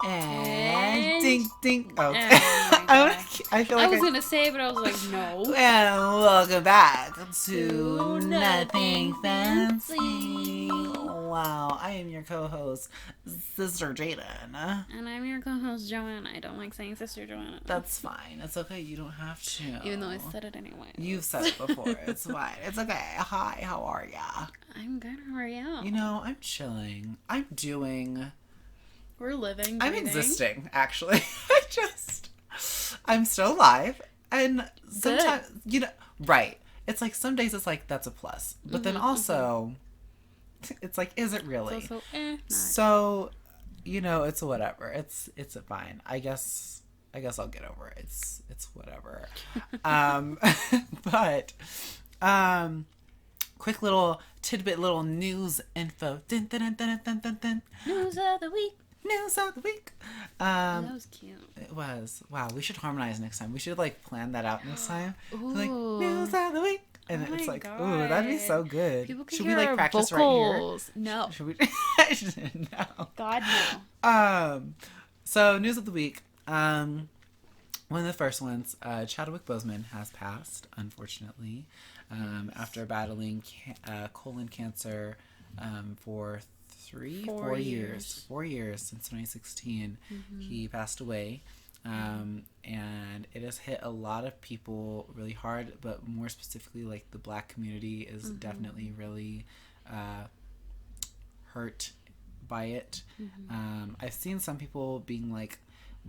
And ding ding. Oh, Oh my God. I feel I like was gonna say it, but I was like, no. And welcome back to To Nothing Nothing Fancy. Fancy. Wow, I am your co-host, Sister Jaden. And I'm your co-host, Joanna. I don't like saying Sister Joanna. That's fine. It's okay. You don't have to. Even though I said it anyway. You've said it before. It's fine. It's okay. Hi, how are ya? I'm good. How are you? You know, I'm chilling. I'm doing. We're living. I'm breathing. existing, actually. I'm still alive. And sometimes, right. It's like some days it's like, that's a plus. But then also, it's like, is it really? It's also, not. So, it's whatever. It's fine. I guess I'll get over it. It's whatever. But, quick little tidbit, little news info. Dun, dun, dun, dun, dun, dun, dun. News of the week. News of the week. That was cute. It was. Wow, we should harmonize next time. We should plan that out next time. Ooh. Like, news of the week. And Oh it's my like, God. ooh, that'd be so good. People can should hear we our practice vocals. No. right here? Should we? No. God, no. So news of the week. One of the first ones, Chadwick Boseman has passed, unfortunately, after battling colon cancer for 4 years. 4 years since 2016. He passed away. And it has hit a lot of people really hard, but more specifically, like, the Black community is definitely really hurt by it. I've seen some people being like,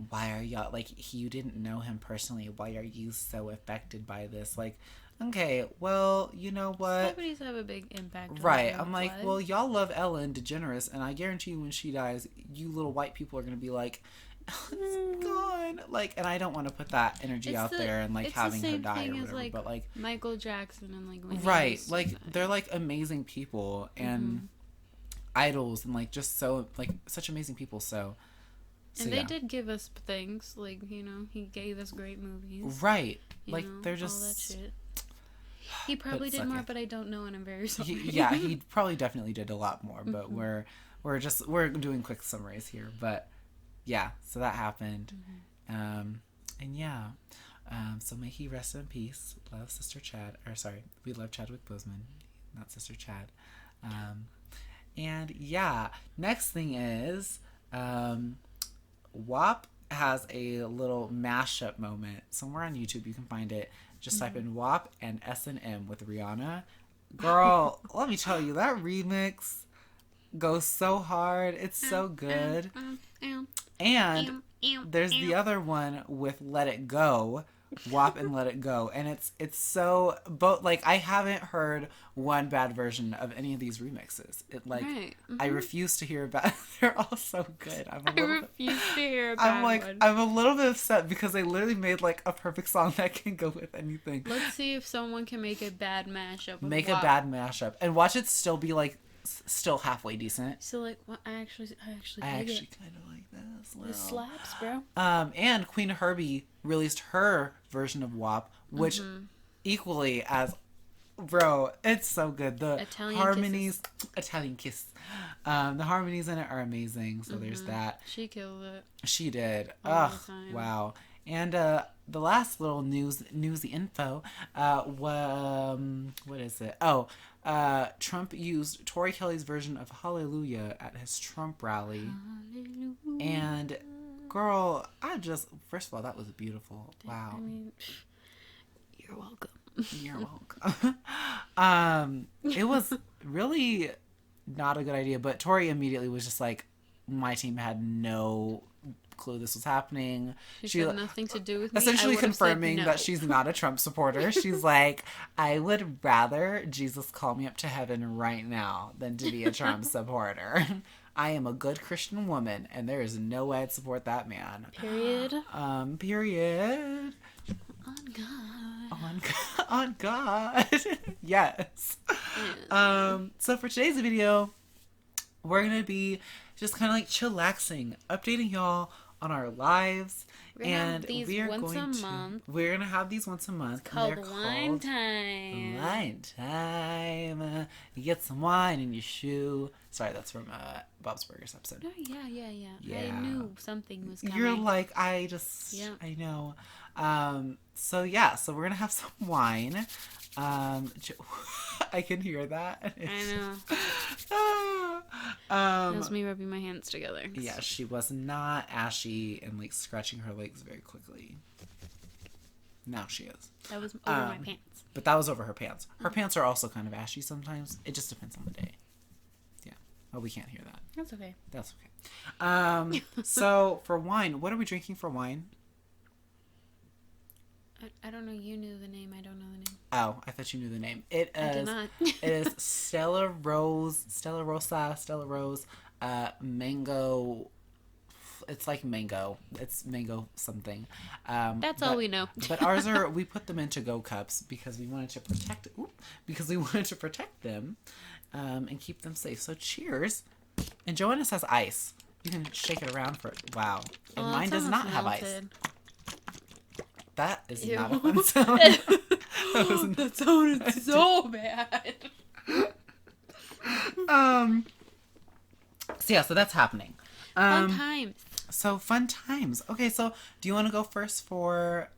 why are y'all, like, you didn't know him personally, why are you so affected by this? Like, okay, well, you know what? Celebrities have a big impact on Right. everyone's I'm like, lives. well, y'all love Ellen DeGeneres, and I guarantee you when she dies, you little white people are going to be like, Ellen's gone. Like, and I don't want to put that energy It's out the- there and, like, it's having the her same die or thing as, whatever, like, but, like, Michael Jackson and like Whitney right. Houston. Like, they're, like, amazing people and idols and, like, just so, like, such amazing people, so And they yeah. did give us things, like, he gave us great movies. Right. you Like, know, they're all just... that shit. He probably it's did more, okay. but I don't know, and I'm very sorry. He probably definitely did a lot more, but we're doing quick summaries here, but yeah, so that happened. And yeah, so may he rest in peace. Love Sister Chad, or sorry, we love Chadwick Boseman, not Sister Chad. And yeah, next thing is, WAP has a little mashup moment somewhere on YouTube. You can find it. Just type in WAP and S&M with Rihanna. Girl, let me tell you, that remix goes so hard. It's so good. And there's the other one with Let It Go, WAP and Let It Go, and it's so both, like, I haven't heard one bad version of any of these remixes. It, like, Right. I refuse to hear about. They're all so good. I refuse to hear a bad one. I'm a little bit upset because they literally made, like, a perfect song that can go with anything. Let's see if someone can make a bad mashup. Of Make WAP. a bad mashup and watch it still be, like, still halfway decent. So, like, what, I actually I dig actually it. kind of like this. It slaps, bro. And Queen Herbie released her version of WAP, which equally as, bro, it's so good. The Italian harmonies, Italian kiss. The harmonies in it are amazing. So there's that. She killed it. She did. All Ugh, the time. wow. And the last little newsy info, what is it? Oh, Trump used Tori Kelly's version of Hallelujah at his Trump rally. Hallelujah. And girl, first of all, that was beautiful. Wow. I mean, you're welcome. You're welcome. It was really not a good idea, but Tori immediately was just like, my team had no clue this was happening. She had nothing to do with me. Essentially I would've said confirming no. that she's not a Trump supporter. She's like, I would rather Jesus call me up to heaven right now than to be a Trump supporter. I am a good Christian woman, and there is no way I'd support that man. Period. Period. On God. On God. Yes. So for today's video, we're going to be just kind of like chillaxing, updating y'all on our lives. We're gonna have And these we are once going a to. month. We're going to have these once a month. It's called and they're wine called time. Wine time. You get some wine in your shoe. Sorry, that's from Bob's Burgers episode. Oh, yeah. Yeah. I knew something was coming. You're like, I know. So yeah, so we're going to have some wine. I can hear that. I know. That was me rubbing my hands together. Yeah, she was not ashy and like scratching her legs very quickly. Now she is. That was over my pants. But that was over her pants. Her pants are also kind of ashy sometimes. It just depends on the day. Yeah. Oh, we can't hear that. That's okay. That's okay. So for wine, what are we drinking for wine? I don't know. You knew the name. I don't know the name. Oh, I thought you knew the name. It is. I did not. It is Stella Rose, mango. It's like mango. It's mango something. That's all we know. But ours are. We put them into go cups because we wanted to protect. Them, and keep them safe. So cheers. And Joanna says ice. You can shake it around for. Wow. And mine does not have ice. That is not a fun sound. That sounded so bad. So yeah, so that's happening. Fun times. So fun times. Okay, so do you want to go first for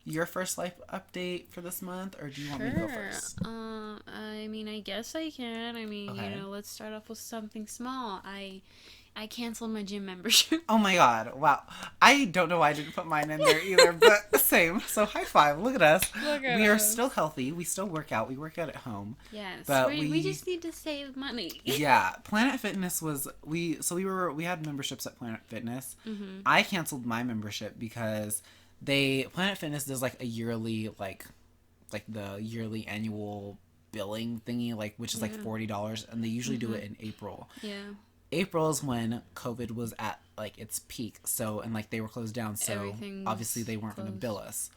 your first life update for this month, or do you want me to go first? I mean, I guess I can. I mean, Okay. let's start off with something small. I canceled my gym membership. Oh my god, wow. I don't know why I didn't put mine in there either, but same. So high five, look at us. We are still healthy. We still work out. We work out at home. Yes, but we just need to save money. Yeah, Planet Fitness was, we had memberships at Planet Fitness. Mm-hmm. I canceled my membership because Planet Fitness does like a yearly, like the yearly annual billing thingy, like, which is like $40, and they usually do it in April. Yeah. April is when COVID was at like its peak, so, and like they were closed down, so Everything's obviously they weren't going to closed. bill us,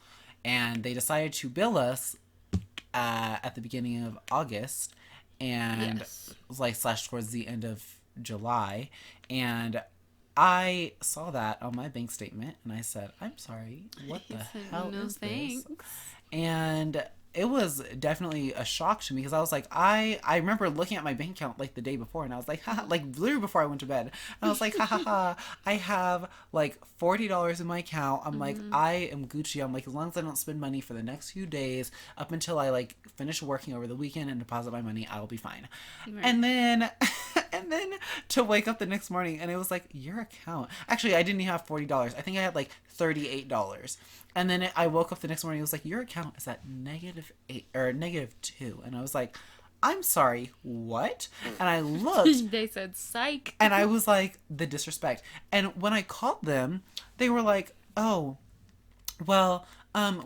and they decided to bill us at the beginning of August, and Yes. like / towards the end of July, and I saw that on my bank statement, and I said, "I'm sorry, what the hell is this?" And it was definitely a shock to me because I was like, I remember looking at my bank account like the day before, and I was like, ha, like literally before I went to bed, and I was like, ha, I have like $40 in my account. I'm like, I am Gucci. I'm like, as long as I don't spend money for the next few days up until I like finish working over the weekend and deposit my money, I will be fine. Right. And then to wake up the next morning and it was like, your account. Actually, I didn't even have $40. I think I had like $38. And then I woke up the next morning. It was like, your account is at -8 or -2. And I was like, I'm sorry, what? And I looked. They said psych. And I was like, the disrespect. And when I called them, they were like, oh, well,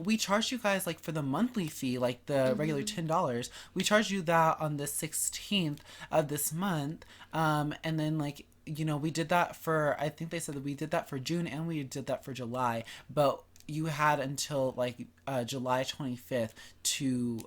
we charged you guys like for the monthly fee, like the regular $10. We charged you that on the 16th of this month. And then like, we did that for, I think they said that we did that for June and we did that for July, but you had until like July 25th to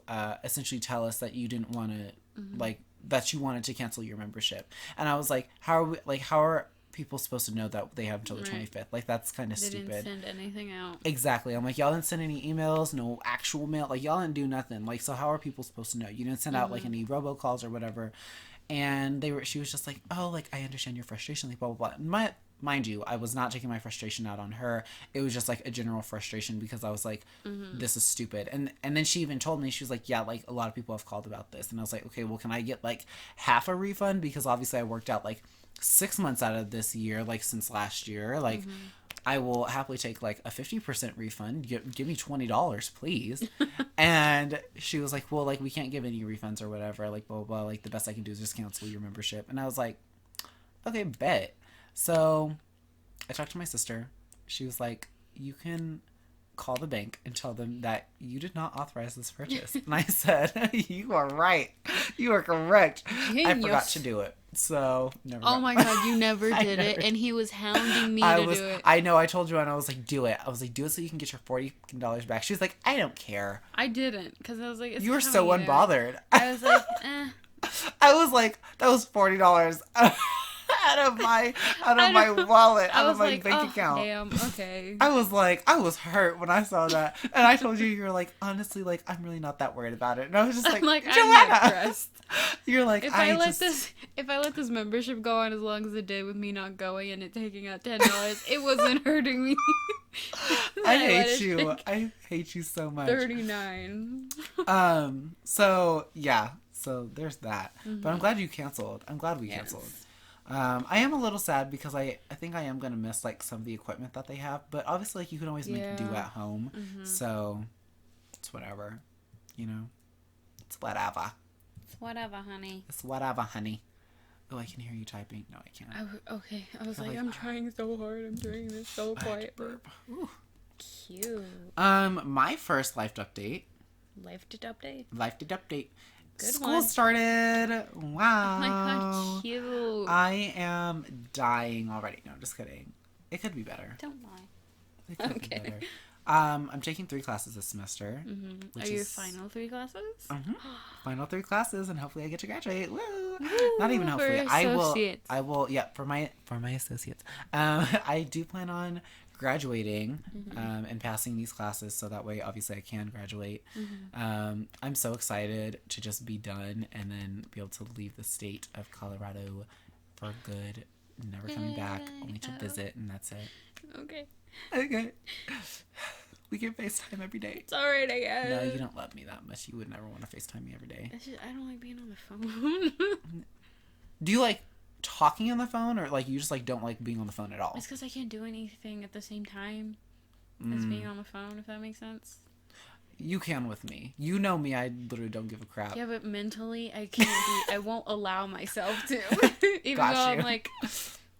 essentially tell us that you didn't want to like that you wanted to cancel your membership. And I was like, how are people supposed to know that they have until the 25th? Like, that's kind of stupid. They didn't send anything out. Exactly. I'm like, y'all didn't send any emails, no actual mail. Like, y'all didn't do nothing. Like, so how are people supposed to know? You didn't send out like any robocalls or whatever. And she was just like, oh, like, I understand your frustration, like, blah, blah, blah. Mind you, I was not taking my frustration out on her. It was just like a general frustration because I was like, this is stupid. And then she even told me, she was like, yeah, like a lot of people have called about this. And I was like, okay, well, can I get like half a refund? Because obviously I worked out like 6 months out of this year, like since last year. Like, I will happily take like a 50% refund. Give me $20, please. And she was like, well, like, we can't give any refunds or whatever. Like, blah, blah, blah. Like, the best I can do is just cancel your membership. And I was like, okay, bet. So I talked to my sister. She was like, you can call the bank and tell them that you did not authorize this purchase. And I said, you are right. You are correct. I forgot to do it. So never Oh my god, you never did never it. And he was hounding me to do it. I know, I told you, and I was like, do it. I was like, do it so you can get your $40 back. She was like, I don't care. I didn't, because I was like, it's You were so coming there. unbothered. I was like, eh. I was like, that was $40. out of my wallet, out of my like, bank account. Damn, okay. I was hurt when I saw that. And I told you were like, honestly, like, I'm really not that worried about it. And I was just like, I'm Joanna. not pressed. You're like, If I let this membership go on as long as it did with me not going and it taking out $10, it wasn't hurting me. I hate you. I hate you so much. 39. So yeah. So there's that. But I'm glad you canceled. I'm glad we canceled. I am a little sad because I think I am going to miss like some of the equipment that they have. But obviously like you can always make do at home. So it's whatever. You know? It's whatever. It's whatever, honey. It's whatever, honey. Oh, I can hear you typing. No, I can't. Okay. I was like, I'm trying so hard. I'm doing this so quietly. Cute. My first life update. Life did update? Life did update. Good School one. started. Wow. Oh my god, cute. I am dying already. No, just kidding. It could be better. Don't lie. It could be better. I'm taking 3 classes this semester. Are your final 3 classes? Final 3 classes, and hopefully I get to graduate. Woo! Woo, Not even hopefully. for I associates. will. Yeah, for my associates. I do plan on graduating and passing these classes, so that way obviously I can graduate. I'm so excited to just be done and then be able to leave the state of Colorado for good, never coming back, only to visit, and that's it. Okay. We can FaceTime every day. It's alright, I guess. No, you don't love me that much. You would never want to FaceTime me every day. I don't like being on the phone. Do you like talking on the phone, or like you just like don't like being on the phone at all? It's because I can't do anything at the same time as being on the phone, if that makes sense. You can with me. You know me, I literally don't give a crap. Yeah, but mentally, I can't be. I won't allow myself to. Even though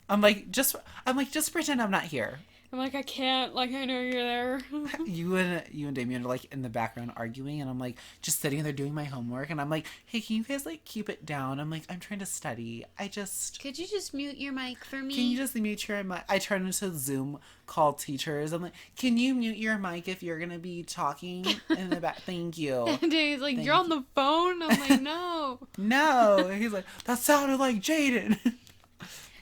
I'm like, just pretend I'm not here. I'm like, I can't. Like, I know you're there. You and Damien are like in the background arguing, and I'm like just sitting there doing my homework, and I'm like, hey, can you guys like keep it down? I'm like, I'm trying to study. Could you just mute your mic for me? Can you just mute your mic? I turn into Zoom call teachers. I'm like, can you mute your mic if you're gonna be talking in the back? Thank you. And he's like, you're on the phone? I'm like, no. No. He's like, that sounded like Jaden.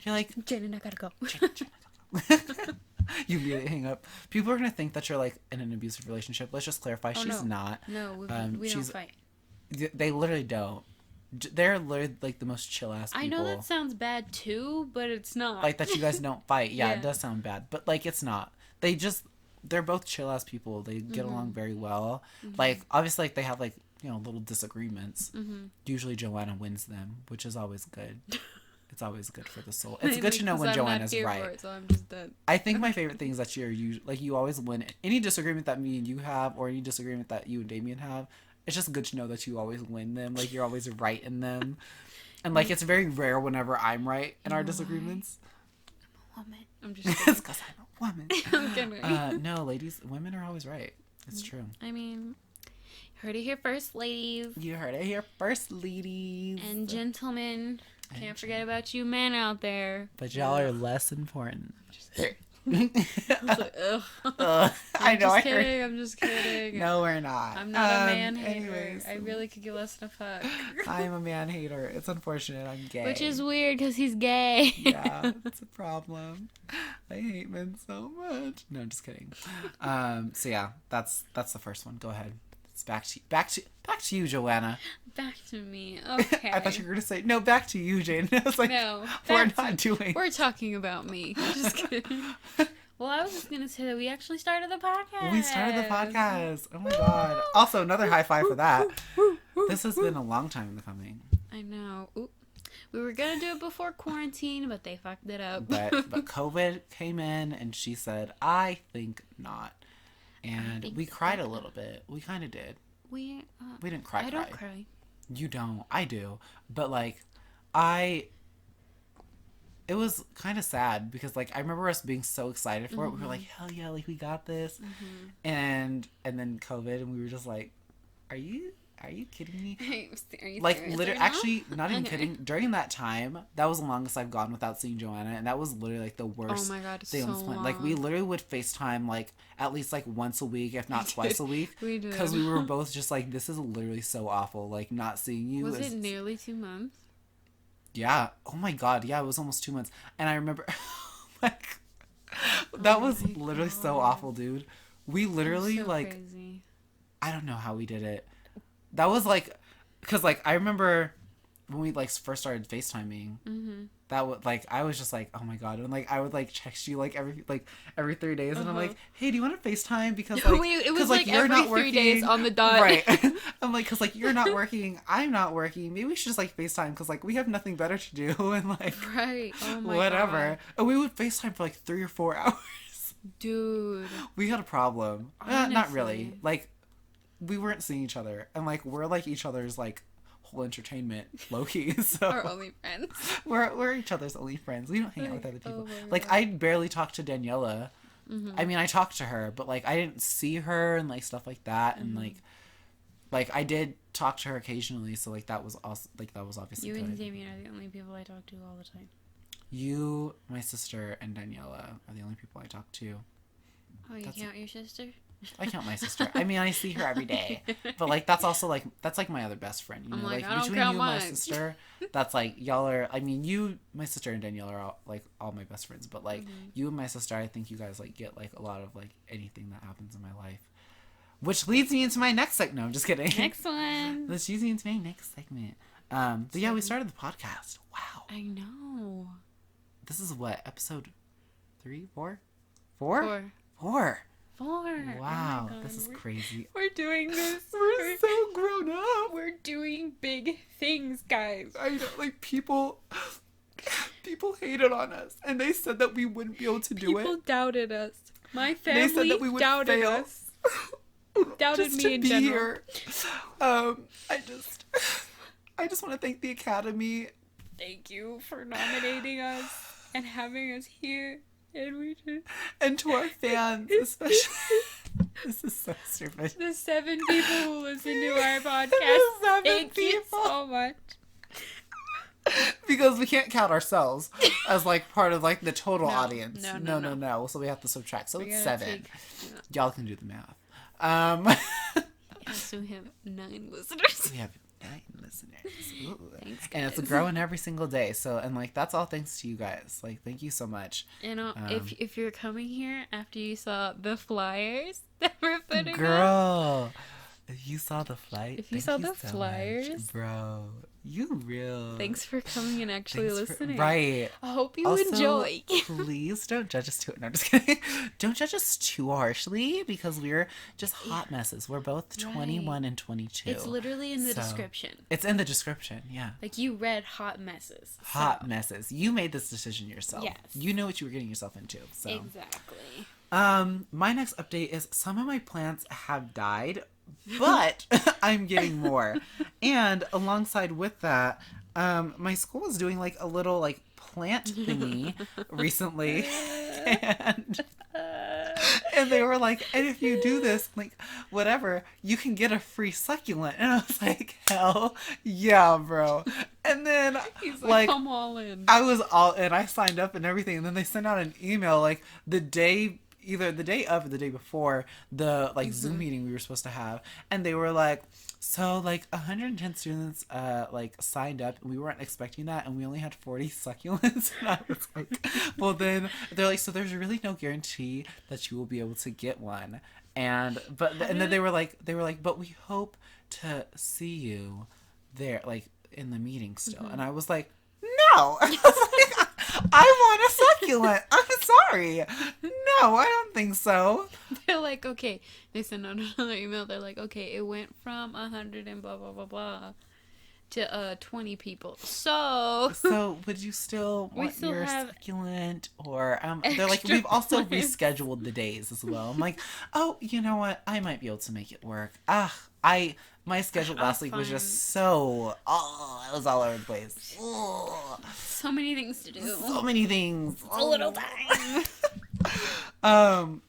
You're like, Jaden, I gotta go. Jaden. You immediately hang up. People are gonna think that you're like in an abusive relationship. Let's just clarify. She's not. No, we don't fight. They literally don't. They're literally like the most chill ass people. I know that sounds bad too, but it's not. Like that you guys don't fight. Yeah, it does sound bad, but like it's not. They're both chill ass people. They get along very well. Like obviously, like they have like little disagreements. Usually Joanna wins them, which is always good. It's always good for the soul. It's good to know when Joanna's right. For it, so I'm just dead. I think my favorite thing is that you always win any disagreement that me and you have, or any disagreement that you and Damien have. It's just good to know that you always win them. Like you're always right in them, and like it's very rare whenever I'm right in our disagreements. I'm a woman. I'm just kidding. It's because I'm a woman. I'm kidding. No, women are always right. It's true. I mean, heard it here first, ladies. You heard it here first, ladies. And gentlemen. Can't forget about you men out there. But y'all are less important. I was like, ugh. I'm just kidding. No, we're not. I'm not a man hater. Anyways. I really could give less than a fuck. I'm a man hater. It's unfortunate. I'm gay. Which is weird because he's gay. Yeah, that's a problem. I hate men so much. No, I'm just kidding. So yeah, that's the first one. Go ahead. It's back to you, Joanna. Back to me. Okay. I thought you were gonna say no. Back to you, Jane. I was like, no, we're talking about me. Just kidding. Well, I was just gonna say that we actually started the podcast. We started the podcast. Oh my god. Also, another high five for that. This has been a long time in the coming. I know. Oop. We were gonna do it before quarantine, but they fucked it up. But COVID came in, and she said, "I think not." And we cried a little bit. We kind of did. We didn't cry. I don't cry. You don't. I do. But like, it was kind of sad because like I remember us being so excited for it. We were like, hell yeah, like we got this. And then COVID, and we were just like, are you kidding me? Are you like serious literally, right now? actually, not even kidding. During that time, that was the longest I've gone without seeing Joanna, and that was literally like the worst. Oh my god, thing on this planet. Like we literally would FaceTime like at least like once a week, if not twice a week. We did because we were both just like, this is literally so awful. Like not seeing you. Was it nearly 2 months? Yeah. Oh my God. Yeah, it was almost 2 months. And I remember, like, that was literally so awful, dude. We literally, so like, crazy. I don't know how we did it. That was, like, because, like, I remember when we, like, first started FaceTiming, that would, like, I was just like, oh my God. And, like, I would, like, text you, like, every 3 days. And I'm like, hey, do you want to FaceTime? Because, like, it was like you're every not 3 days on the dot. Right. I'm like, because, like, you're not working. I'm not working. Maybe we should just, like, FaceTime because, like, we have nothing better to do. And, like, right. Oh my whatever. God. And we would FaceTime for, like, 3 or 4 hours. Dude. We had a problem. Not really. Like, we weren't seeing each other. And, like, we're, like, each other's, like, whole entertainment, low-key. So our only friends. We're each other's only friends. We don't hang out with other people. Like, I barely talk to Daniela. I mean, I talked to her, but, like, I didn't see her and, like, stuff like that. And, like, I did talk to her occasionally. So, like, that was also, like, that was obviously you good. and Damien are the only people I talk to all the time. You, my sister, and Daniela are the only people I talk to. Oh, you count your sister? I count my sister. I mean, I see her every day. But, like, that's also, like, that's, like, my other best friend. You know, like between you and my sister, that's, like, y'all are, I mean, you, my sister, and Danielle are, all my best friends. But, like, you and my sister, I think you guys, like, get, like, a lot of, like, anything that happens in my life. Which leads me into my next segment. No, I'm just kidding. Next one. This leads me into my next segment. But, yeah, we started the podcast. Wow. I know. This is what, episode 3, 4? 4? 4. 4. Wow, oh this is crazy. We're doing this. We're so grown up. We're doing big things, guys. I know, like, people hated on us, and they said that we wouldn't be able to do it. People doubted us. My family they said that we would doubted fail. Us. Doubted me in general. Here. I just want to thank the Academy. Thank you for nominating us and having us here. And to our fans, especially. This is so stupid. The 7 people who listen to our podcast. Thank you so much. Because we can't count ourselves as, like, part of, like, the total audience. No. So we have to subtract. So it's 7. Y'all can do the math. So we have 9 listeners. We have 9 listeners. Thanks, and it's growing every single day. So, and, like, that's all thanks to you guys. Like, thank you so much. You know, if you're coming here after you saw the flyers that we're putting Girl, if you saw the flight, if you saw the flyers, much, bro, you real. Thanks for coming and actually listening. Right. I hope you enjoy. Please don't judge us too. No, I'm just kidding. Don't judge us too harshly because we're just hot messes. We're both 21 and 22. It's literally in the description. It's in the description. Yeah. Like, you read hot messes. Hot messes. You made this decision yourself. Yes. You know what you were getting yourself into. So. Exactly. My next update is some of my plants have died, but I'm getting more. And alongside with that, my school was doing, like, a little, like, plant thingy recently. And they were like, and if you do this, like, whatever, you can get a free succulent. And I was like, hell yeah, bro. And then, he's like, I'm all in. I was all in. I signed up and everything. And then they sent out an email, like, either the day of or the day before the, like, Zoom meeting we were supposed to have. And they were like, so, like, 110 students, like, signed up. And we weren't expecting that. And we only had 40 succulents. And I was like, well, then they're like, so there's really no guarantee that you will be able to get one. And then they were like, but we hope to see you there, like, in the meeting still. And I was like, no. I was like, I want a succulent. I'm sorry. No, I don't think so. They're like, okay. They sent out another email. They're like, okay, it went from 100 and blah, blah, blah, blah to 20 people. So would you still want your succulent? Or they're like, we've also rescheduled the days as well. I'm like, oh, you know what? I might be able to make it work. My schedule last week was just so, it was all over the place. So many things to do. So many things. A little time.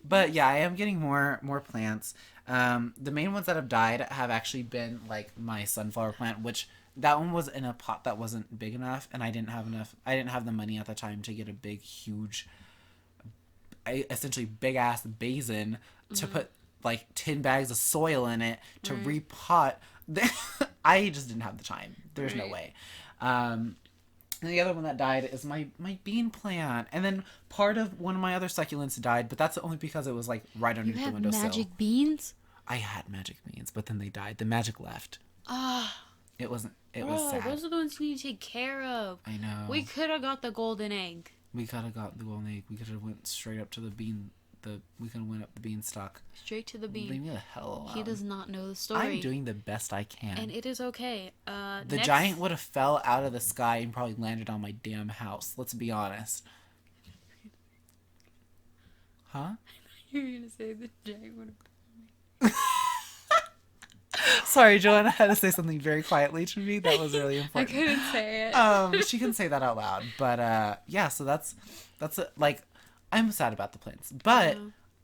But yeah, I am getting more plants. The main ones that have died have actually been, like, my sunflower plant, which that one was in a pot that wasn't big enough, and I didn't have the money at the time to get a big, huge, essentially big ass basin to put, like, 10 bags of soil in it to repot. I just didn't have the time. There's no way. And the other one that died is my bean plant. And then part of one of my other succulents died, but that's only because it was like right underneath the windowsill. You have magic beans? I had magic beans, but then they died. The magic left. Ah. It was sad. Those are the ones you need to take care of. I know. We could have got the golden egg. We could have got the golden egg. We could have went straight up to the bean. We could have went up the beanstalk. Straight to the bean. Leave me the hell alone. He does not know the story. I'm doing the best I can. And it is okay. The giant would have fell out of the sky and probably landed on my damn house. Let's be honest. Huh? You were going to say the giant would have... Sorry, Joanna had to say something very quietly to me. That was really important. I couldn't say it. She can say that out loud. But yeah, so that's like, I'm sad about the plants. But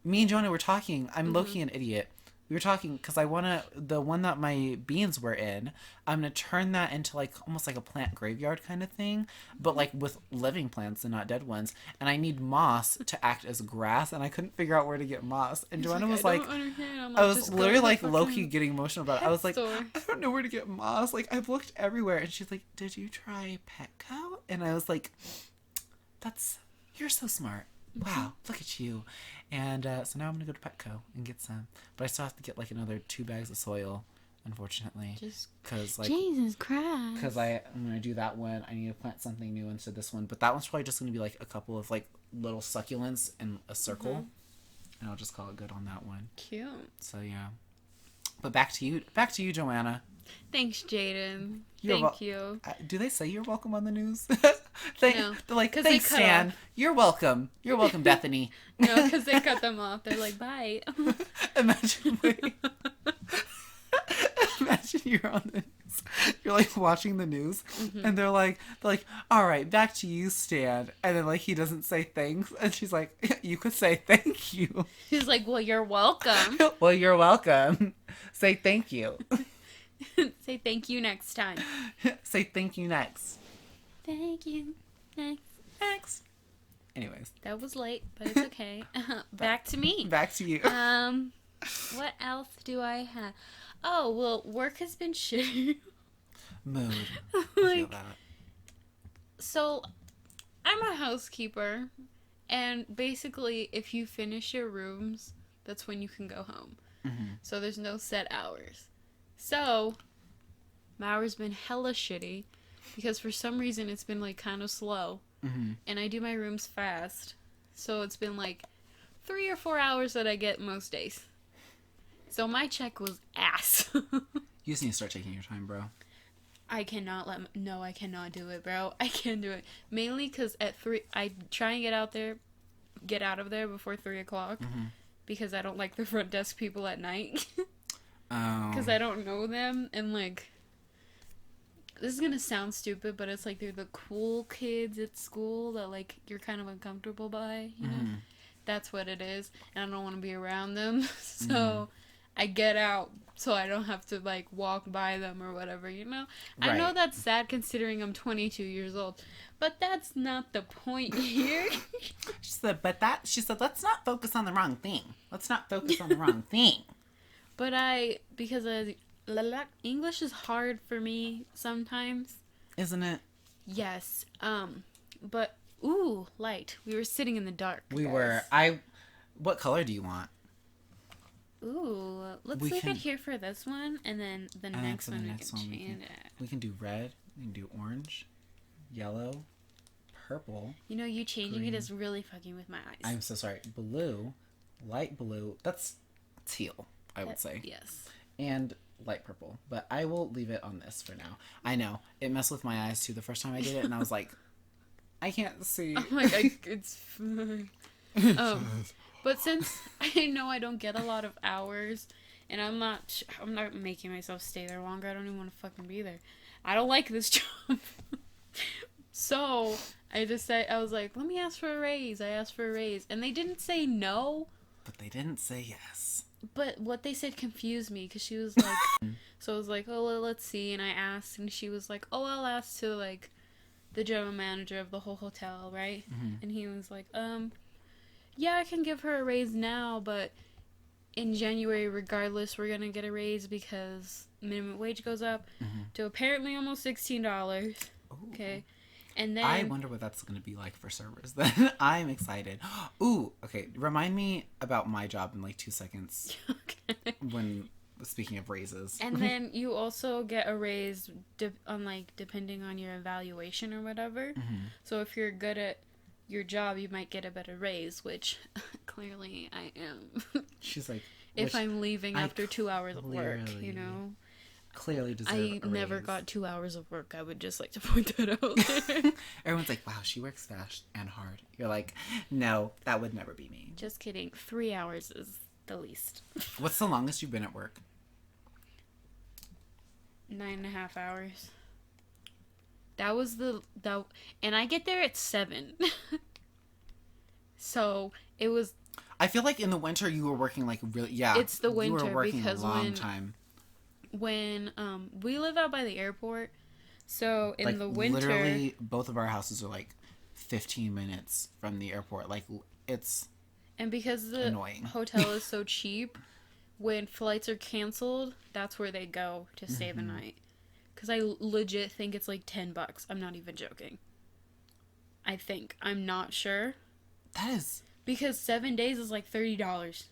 me and Joanna were talking. I'm low-key an idiot. We were talking because the one that my beans were in, I'm going to turn that into like almost like a plant graveyard kind of thing, but like with living plants and not dead ones. And I need moss to act as grass, and I couldn't figure out where to get moss. And Joanna was like, I was literally like low-key getting emotional about it. I was like, I don't know where to get moss. Like, I've looked everywhere. And she's like, did you try Petco? And I was like, you're so smart. Wow, look at you. And so now I'm going to go to Petco and get some. But I still have to get like another 2 bags of soil, unfortunately. Just because like Jesus Christ. Because I'm going to do that one. I need to plant something new into this one. But that one's probably just going to be like a couple of like little succulents in a circle. And I'll just call it good on that one. Cute. So yeah. But back to you, Joanna. Thanks, Jaden. Thank you. Do they say you're welcome on the news? No. They're like, thanks, Stan. You're welcome. You're welcome, Bethany. No, because they cut them off. They're like, bye. Imagine you're on the news. You're like watching the news, and they're like, all right, back to you, Stan. And then like he doesn't say thanks, and she's like, you could say thank you. He's like, well, you're welcome. Well, you're welcome. Say thank you. Say thank you next time. Say thank you next. Thank you next. Anyways. That was late, but it's okay. Back to me. Back to you. What else do I have? Oh, well, work has been shitty. Mood. Like, so, I'm a housekeeper, and basically, if you finish your rooms, that's when you can go home. So there's no set hours. So, my hour's been hella shitty, because for some reason it's been, like, kind of slow. And I do my rooms fast. So it's been, like, 3 or 4 hours that I get most days. So my check was ass. You just need to start taking your time, bro. I cannot I cannot do it, bro. I can't do it. Mainly because at 3, I try and get out of there before 3 o'clock. Because I don't like the front desk people at night. Because I don't know them. And, like, this is going to sound stupid, but it's like they're the cool kids at school that, like, you're kind of uncomfortable by, you know? That's what it is. And I don't want to be around them. So I get out so I don't have to, like, walk by them or whatever, you know? Right. I know that's sad considering I'm 22 years old. But that's not the point here. She said, let's not focus on the wrong thing. Let's not focus on the wrong thing. But because English is hard for me sometimes. Isn't it? Yes. But, ooh, light. We were sitting in the dark. We were. What color do you want? Ooh, let's leave it here for this one, and then the next one we can change it. We can do red, we can do orange, yellow, purple. You know, you changing green. It is really fucking with my eyes. I'm so sorry. Blue, light blue, that's teal, I would say. Yes. And light purple, but I will leave it on this for now. I know, it messed with my eyes too the first time I did it, and I was like, I can't see. I'm like, it's fine. But since I know I don't get a lot of hours, and I'm not making myself stay there longer. I don't even want to fucking be there. I don't like this job. So I was like, let me ask for a raise. I asked for a raise, and they didn't say no. But they didn't say yes. But what they said confused me, because she was like, so I was like, oh, well, let's see. And I asked, and she was like, oh, I'll ask to, like, the general manager of the whole hotel, right? And he was like, yeah, I can give her a raise now, but in January, regardless, we're going to get a raise because minimum wage goes up to apparently almost $16. Ooh. Okay. And then I wonder what that's going to be like for servers. Then I'm excited. Ooh, okay. Remind me about my job in like 2 seconds. Okay. When speaking of raises. And then you also get a raise on like depending on your evaluation or whatever. Mm-hmm. So if you're good at your job, you might get a better raise, which clearly I am. She's like, if I'm leaving after 2 hours of work, you know. Clearly deserve a raise. I never got 2 hours of work. I would just like to point that out. Everyone's like, wow, she works fast and hard. You're like, no, that would never be me. Just kidding. 3 hours is the least. What's the longest you've been at work? 9.5 hours. That was and I get there at 7. So it was. I feel like in the winter you were working like really. Yeah, it's the winter you were working because a long time. When we live out by the airport, so in like, the winter, literally both of our houses are like 15 minutes from the airport. Like it's. And because the annoying. hotel is so cheap, when flights are canceled, that's where they go to stay the night. Because I legit think it's like $10. I'm not even joking. I think. I'm not sure. That is... Because 7 days is like $30.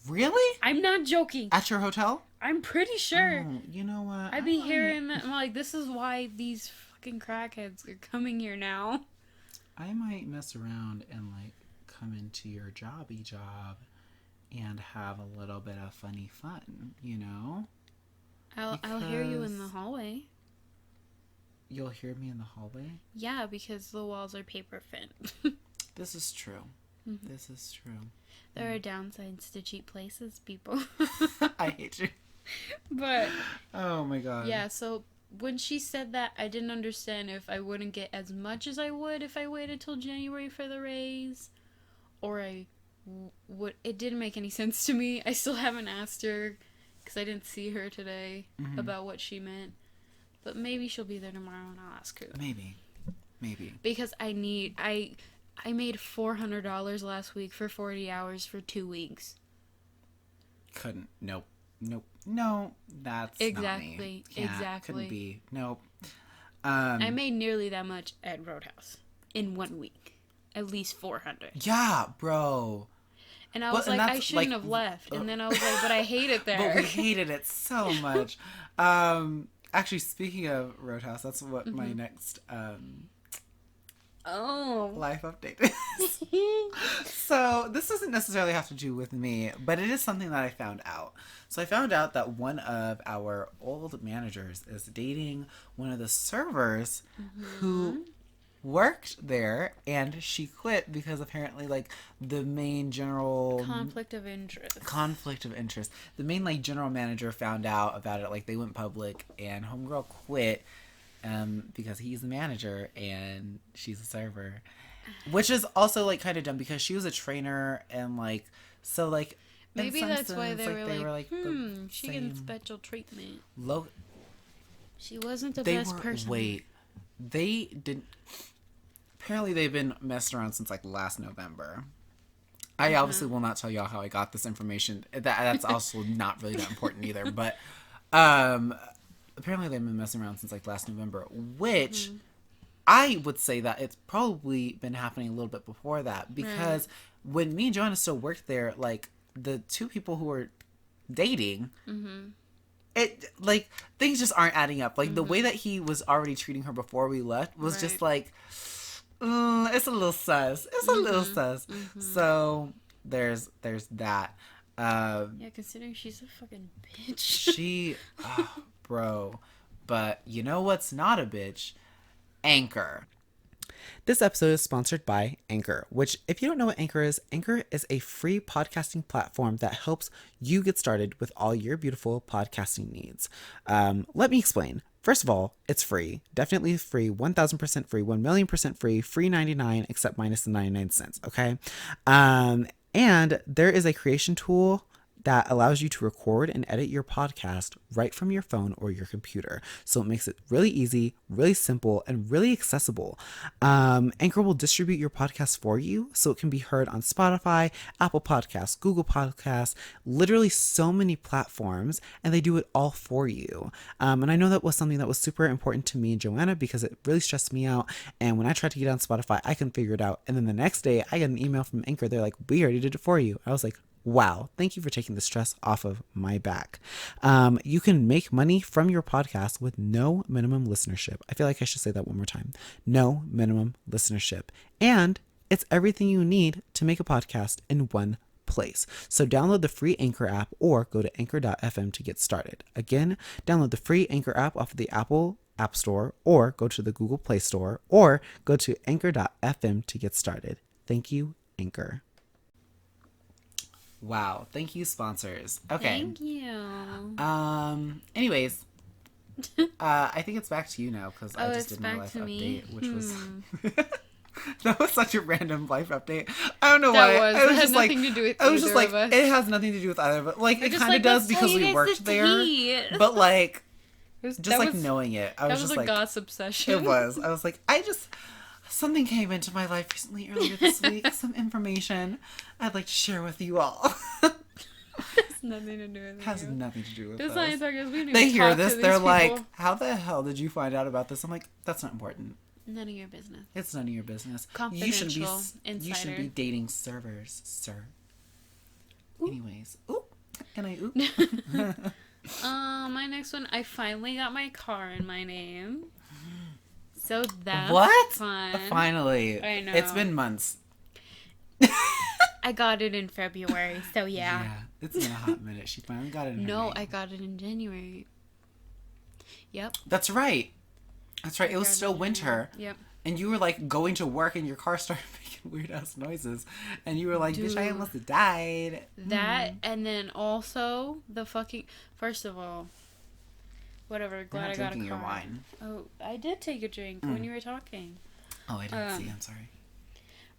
Really? I'm not joking. At your hotel? I'm pretty sure. Oh, you know what? I'd be hearing that. I'm like, this is why these fucking crackheads are coming here now. I might mess around and like come into your jobby job and have a little bit of funny fun, you know? I'll hear you in the hallway. You'll hear me in the hallway? Yeah, because the walls are paper thin. This is true. Mm-hmm. This is true. There are downsides to cheap places, people. I hate you. But... oh my god. Yeah, so when she said that, I didn't understand if I wouldn't get as much as I would if I waited till January for the raise. Or I would... It didn't make any sense to me. I still haven't asked her, because I didn't see her today, about what she meant. But maybe she'll be there tomorrow and I'll ask her. Maybe. Because I made $400 last week for 40 hours for 2 weeks. Couldn't. Nope. No, that's exactly. Not me. Exactly. Couldn't be. Nope. I made nearly that much at Roadhouse in 1 week. At least 400. Yeah, bro. And I was like, I shouldn't have left. And then I was like, but I hate it there. But we hated it so much. Actually, speaking of Roadhouse, that's what my next life update is. So this doesn't necessarily have to do with me, but it is something that I found out. So I found out that one of our old managers is dating one of the servers who worked there, and she quit because apparently like the main general conflict of interest. The main like general manager found out about it. Like they went public, and homegirl quit because he's the manager and she's a server, which is also like kind of dumb because she was a trainer, and like so like maybe that's why they were like she gets special treatment. She wasn't the best person. Wait, they didn't. Apparently, they've been messing around since like last November. I obviously will not tell y'all how I got this information. That's also not really that important either. But apparently, they've been messing around since like last November, which I would say that it's probably been happening a little bit before that, because when me and Joanna still worked there, like the two people who were dating. It like things just aren't adding up. Like the way that he was already treating her before we left was just like. It's a little sus. So there's that. Yeah, considering she's a fucking bitch. Bro. But you know what's not a bitch? Anchor. This episode is sponsored by Anchor, which, if you don't know what Anchor is a free podcasting platform that helps you get started with all your beautiful podcasting needs. Let me explain. First of all, it's free. Definitely free. 1,000% free. 1,000,000% free. Free 99, except minus the 99 cents. Okay. And there is a creation tool that allows you to record and edit your podcast right from your phone or your computer. So it makes it really easy, really simple, and really accessible. Anchor will distribute your podcast for you so it can be heard on Spotify, Apple Podcasts, Google Podcasts, literally so many platforms, and they do it all for you. And I know that was something that was super important to me and Joanna because it really stressed me out. And when I tried to get on Spotify, I couldn't figure it out. And then the next day, I got an email from Anchor. They're like, we already did it for you. I was like, wow, thank you for taking the stress off of my back. You can make money from your podcast with no minimum listenership. I feel like I should say that one more time. No minimum listenership. And it's everything you need to make a podcast in one place. So download the free Anchor app or go to anchor.fm to get started. Again, download the free Anchor app off of the Apple App Store or go to the Google Play Store or go to anchor.fm to get started. Thank you, Anchor. Wow. Thank you, sponsors. Okay. Thank you. Anyways, I think it's back to you now because I just did my life update, which was that was such a random life update. I don't know why. It was just nothing to do with I was just like, it has nothing to do with either of us. Like, it kind of does because we worked there, but like, just like knowing it, I was just like, that was a gossip session. It was. I was like, something came into my life recently earlier this week. Some information I'd like to share with you all. Has nothing to do with it. Has nothing to do with us. They hear this, they're like, how the hell did you find out about this? I'm like, that's not important. None of your business. It's none of your business. Confidential. You should be dating servers, sir. Ooh. Anyways. Ooh. Can I oop? My next one, I finally got my car in my name. So that's fun. Finally. I know. It's been months. I got it in February, so yeah. Yeah, it's been a hot minute. She finally got it in her name. I got it in January. Yep. That's right. That's right. It was still winter. Yep. And you were like going to work and your car started making weird ass noises. And you were like, bitch, I almost died. That, and then also the fucking, first of all, whatever, glad I got a car. Drinking your wine. Oh, I did take a drink when you were talking. Oh, I didn't see. I'm sorry.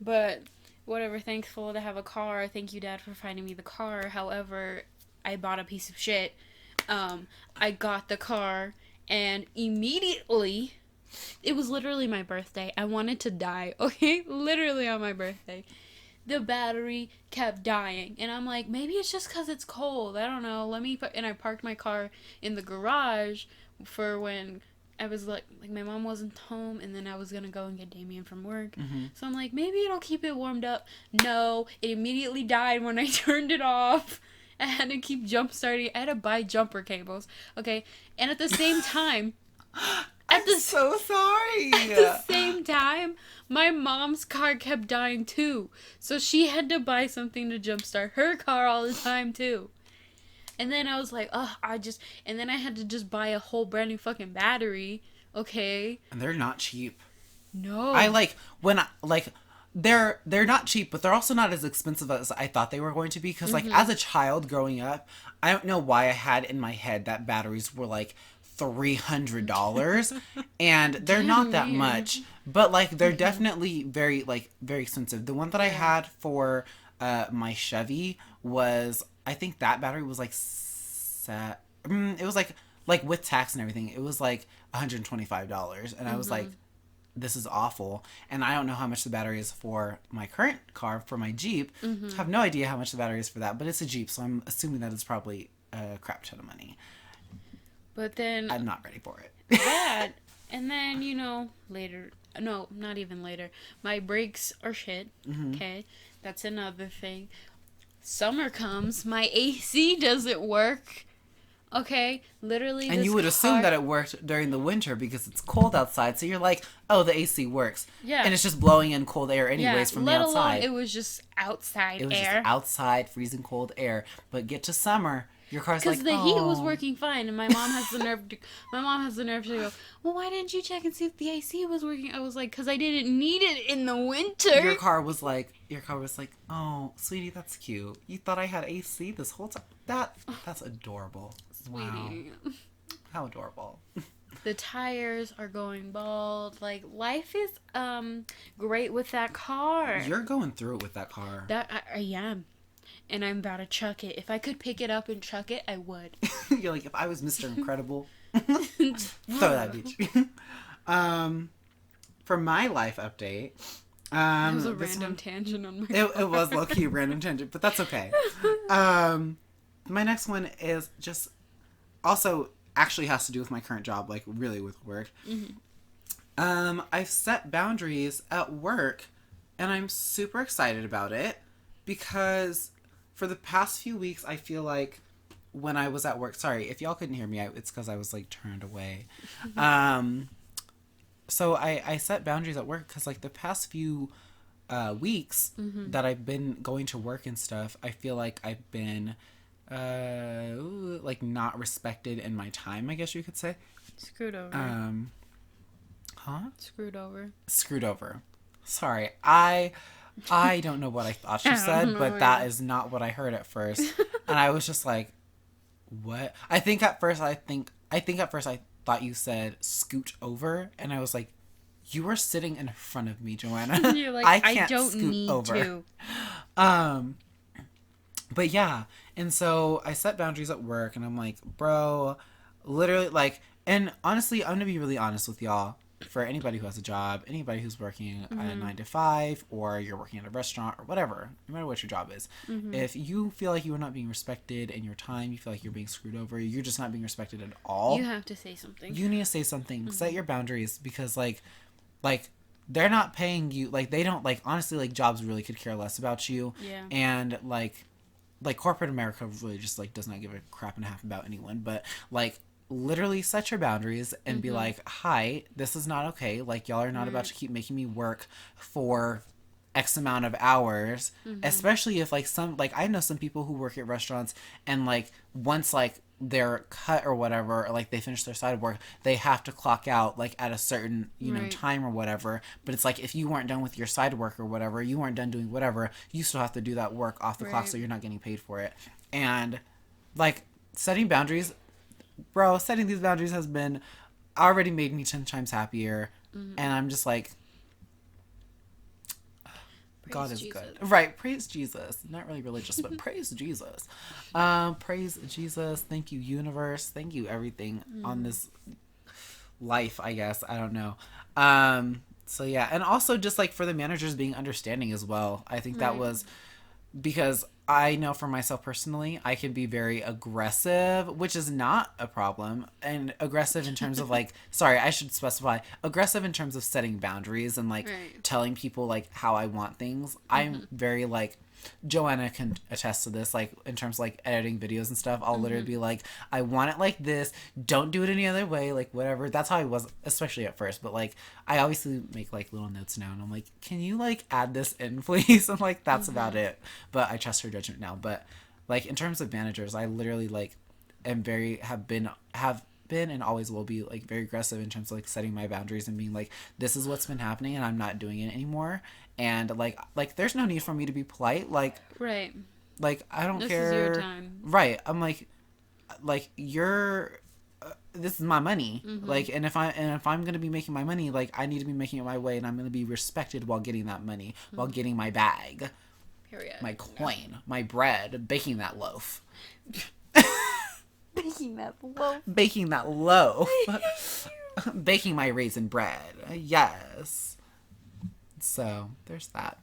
But whatever, thankful to have a car. Thank you, Dad, for finding me the car. However, I bought a piece of shit. I got the car, and immediately, it was literally my birthday. I wanted to die, okay? Literally on my birthday. The battery kept dying. And I'm like, maybe it's just because it's cold. I don't know. And I parked my car in the garage for when I was like my mom wasn't home, and then I was going to go and get Damien from work. Mm-hmm. So I'm like, maybe it'll keep it warmed up. No, it immediately died when I turned it off. I had to keep jump starting. I had to buy jumper cables. Okay. And at the same time, I'm so sorry. At the same time, my mom's car kept dying too. So she had to buy something to jumpstart her car all the time too. And then I was like, and then I had to just buy a whole brand new fucking battery. Okay. And they're not cheap. No. They're not cheap, but they're also not as expensive as I thought they were going to be. Because, as a child growing up, I don't know why I had in my head that batteries were, $300. And they're not that much. But, they're definitely very, very expensive. The one that I had for my Chevy was, I think that battery was, it was, with tax and everything, it was, $125. And I was like, this is awful. And I don't know how much the battery is for my current car, for my Jeep. I have no idea how much the battery is for that, but it's a Jeep, so I'm assuming that it's probably a crap ton of money. But then I'm not ready for it. That, and then, later, no, not even later, my brakes are shit. Okay, that's another thing. Summer comes, my AC doesn't work. Okay, literally. And you would assume that it worked during the winter because it's cold outside. So you're like, oh, the AC works. Yeah. And it's just blowing in cold air anyways from the outside. It was just outside air. It was just outside, freezing cold air. But get to summer, your car's like, because the heat was working fine, and my mom has the nerve. To go, well, why didn't you check and see if the AC was working? I was like, because I didn't need it in the winter. Your car was like, oh, sweetie, that's cute. You thought I had AC this whole time. That's adorable. Sweetie. Wow. How adorable. The tires are going bald. Life is great with that car. You're going through it with that car. I am. and I'm about to chuck it. If I could pick it up and chuck it, I would. You're like, if I was Mr. Incredible, throw that bitch. For my life update, it was a random tangent on my it was low-key random tangent, but that's okay. My next one is just also actually has to do with my current job, like really with work. Mm-hmm. I've set boundaries at work, and I'm super excited about it because for the past few weeks, I feel like when I was at work, sorry, if y'all couldn't hear me, it's because I was like turned away. So I set boundaries at work because like the past few weeks that I've been going to work and stuff, I feel like I've been like not respected in my time, I guess you could say. Screwed over. Screwed over. Sorry, I don't know what I thought she said, but that is not what I heard at first, and I was just like, what? I think at first I thought you said scoot over, and I was like, you are sitting in front of me, Joanna. You're like, I don't scoot need over. To. But yeah, and so I set boundaries at work, and I'm like, bro, literally, like, and honestly, I'm gonna be really honest with y'all. For anybody who has a job, anybody who's working at a 9 to 5, or you're working at a restaurant or whatever, no matter what your job is, if you feel like you are not being respected in your time, you feel like you're being screwed over, you're just not being respected at all. You have to say something. You need to say something. Set your boundaries because like they're not paying you. Like they don't like honestly like jobs really could care less about you. Yeah. And like corporate America really just like does not give a crap and a half about anyone. But like literally set your boundaries and be like, hi, this is not okay. Like y'all are not about to keep making me work for X amount of hours, especially if like some, like I know some people who work at restaurants and like once like they're cut or whatever, or like they finish their side of work, they have to clock out like at a certain, you know, time or whatever. But it's like, if you weren't done with your side work or whatever, you weren't done doing whatever, you still have to do that work off the clock. So you're not getting paid for it. And like setting boundaries, bro, setting these boundaries has been already made me 10 times happier. And I'm just like, God is Jesus. Good. Right. Praise Jesus. Not really religious, but praise Jesus. Praise Jesus. Thank you, universe. Thank you, everything on this life, I guess. I don't know. So yeah. And also just like for the managers being understanding as well. I think that was because I know for myself personally, I can be very aggressive, which is not a problem. And aggressive in terms of like, sorry, I should specify, aggressive in terms of setting boundaries and like telling people like how I want things. I'm very like, Joanna can attest to this, like in terms of like editing videos and stuff. I'll literally be like, I want it like this, don't do it any other way, like whatever. That's how I was, especially at first, but like I obviously make like little notes now and I'm like, can you like add this in please? And like that's about it, but I trust her judgment now. But like in terms of managers, I literally like have been and always will be like very aggressive in terms of like setting my boundaries and being like, this is what's been happening and I'm not doing it anymore. And like there's no need for me to be polite, like like I don't care. This is your time. Right. I'm like you're this is my money. Like and if I'm gonna be making my money, like I need to be making it my way, and I'm gonna be respected while getting that money, while getting my bag, period, my coin, my bread, baking that loaf. Baking that loaf. Baking that loaf. Baking my raisin bread. Yes. So there's that.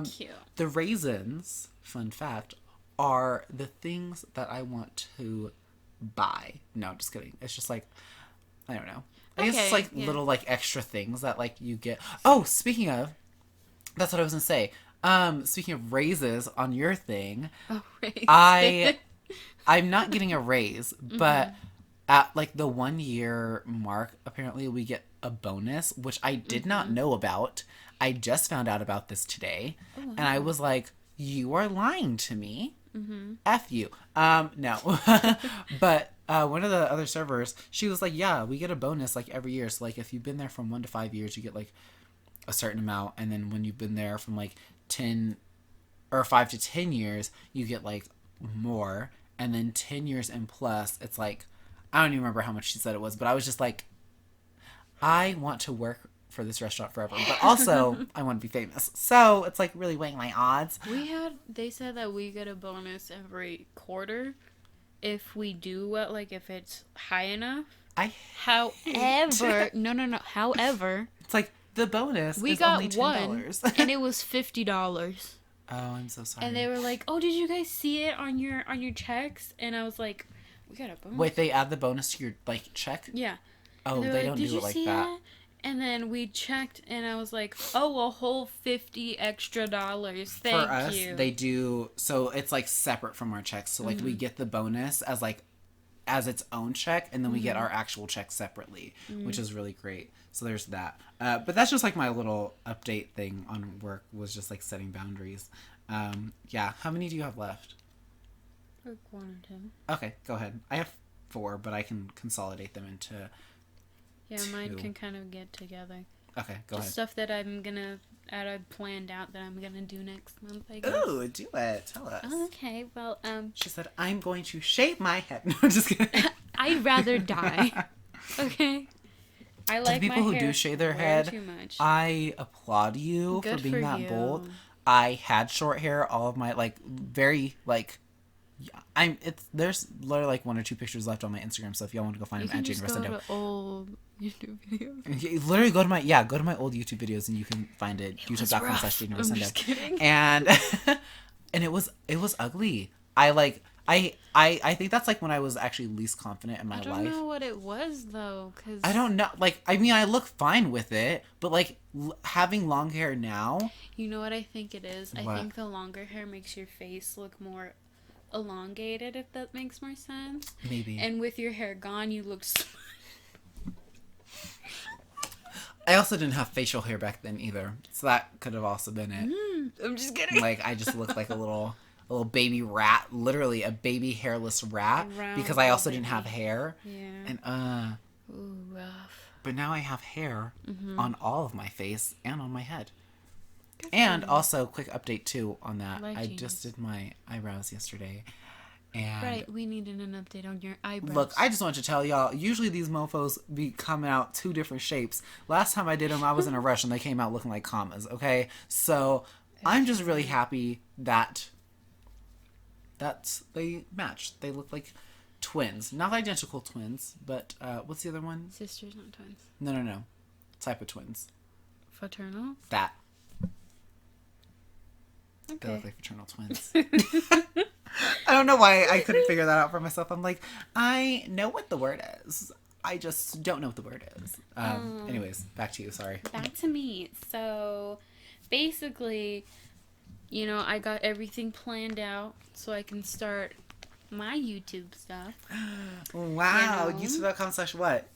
Cute. The raisins, fun fact, are the things that I want to buy. No, just kidding. It's just like, I don't know. I guess it's like little like extra things that like you get. Oh, speaking of, that's what I was gonna say. Speaking of raises on your thing, I'm not getting a raise, but at like the 1 year mark, apparently we get a bonus, which I did not know about. I just found out about this today, and I was like, you are lying to me. F you. No. But one of the other servers, she was like, yeah, we get a bonus like every year. So like if you've been there from 1 to 5 years, you get like a certain amount. And then when you've been there from like 10 or 5 to 10 years, you get like more. And then 10 years and plus, it's like, I don't even remember how much she said it was, but I was just like, I want to work for this restaurant forever. But also, I want to be famous. So it's like really weighing my odds. They said that we get a bonus every quarter if we do well, like if it's high enough. However, no. However, it's like the bonus we is got only $10. One, and it was $50. Oh, I'm so sorry. And they were like, "Oh, did you guys see it on your checks?" And I was like, "We got a bonus." Wait, they add the bonus to your like check? Yeah. Oh, they don't do it like that. And then we checked, and I was like, "Oh, a whole $50 extra. Thank For us, you." they do. So it's like separate from our checks. So like we get the bonus as like as its own check, and then we get our actual check separately, which is really great. So there's that. But that's just like my little update thing on work, was just like setting boundaries. Yeah. How many do you have left? Like 1 or 2. Okay, go ahead. I have 4, but I can consolidate them into 2. Mine can kind of get together. Okay, go ahead. Stuff that I'm gonna I've planned out that I'm gonna do next month, I guess. Ooh, do it. Tell us. Oh, okay. Well, she said, I'm going to shave my head. No, I'm just kidding. I'd rather die. Okay. I like people my who hair do shave their head. Too much. I applaud you for being that bold. I had short hair. All of my very there's literally like 1 or 2 pictures left on my Instagram. So if y'all want to go find them at Jane Rosendo. You can just go to old YouTube videos. You literally go to my old YouTube videos and you can find it. YouTube.com/Jane Rosendo. I'm just kidding. And it was ugly. I think that's like when I was actually least confident in my life. I don't know what it was though, cause I don't know. Like, I mean, I look fine with it, but like having long hair now. You know what I think it is? What? I think the longer hair makes your face look more elongated, if that makes more sense. Maybe. And with your hair gone, you look. I also didn't have facial hair back then either, so that could have also been it. I'm just kidding. Like, I just looked like a little baby rat, literally a baby hairless rat, because I also didn't have hair. Yeah. And Ooh, rough. But now I have hair on all of my face and on my head. And also, quick update too on that. I just did my eyebrows yesterday. And right, we needed an update on your eyebrows. Look, I just wanted to tell y'all, usually these mofos be coming out 2 different shapes. Last time I did them, I was in a rush and they came out looking like commas, okay? So, I'm just really happy that they matched. They look like twins. Not identical twins, but what's the other one? Sisters, not twins. No. Type of twins. Fraternal? That. Okay. They look like fraternal twins. I don't know why I couldn't figure that out for myself. I'm like, I know what the word is. I just don't know what the word is. Anyways, back to you. Sorry. Back to me. So, basically, I got everything planned out so I can start my YouTube stuff. Wow. YouTube.com/what?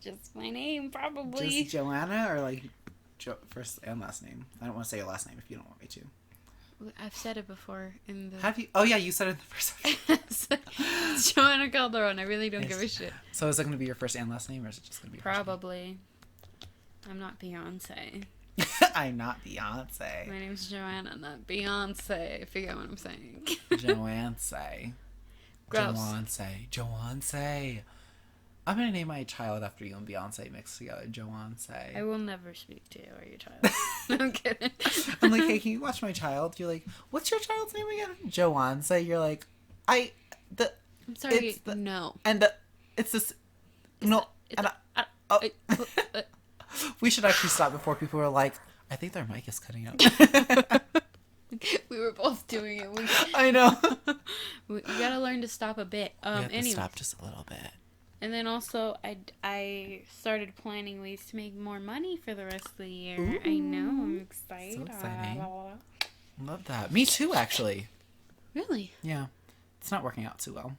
Just my name, probably. Just Joanna, or like first and last name? I don't want to say your last name if you don't want me to. I've said it before in the... Have you? Oh, yeah, you said it in the first episode. It's Joanna Calderon. I really don't give a shit. So is it going to be your first and last name, or is it just going to be probably. I'm not Beyonce. I'm not Beyonce. My name's Joanna, not Beyonce. If you get what I'm saying. Joanne-say. Gross. Joanne-say. I'm going to name my child after you and Beyonce mixed together. Joanne-say. I will never speak to you or your child. I'm kidding. I'm like, hey, can you watch my child? You're like, what's your child's name again? Joanne-say. You're like, I'm sorry, no. And it's this... No. We should actually stop before people are like, I think their mic is cutting out. We were both doing it. I know. We gotta learn to stop a bit. We have to stop just a little bit. And then also, I started planning ways to make more money for the rest of the year. Ooh, I know, I'm excited. So exciting. Love that. Me too, actually. Really? Yeah. It's not working out too well.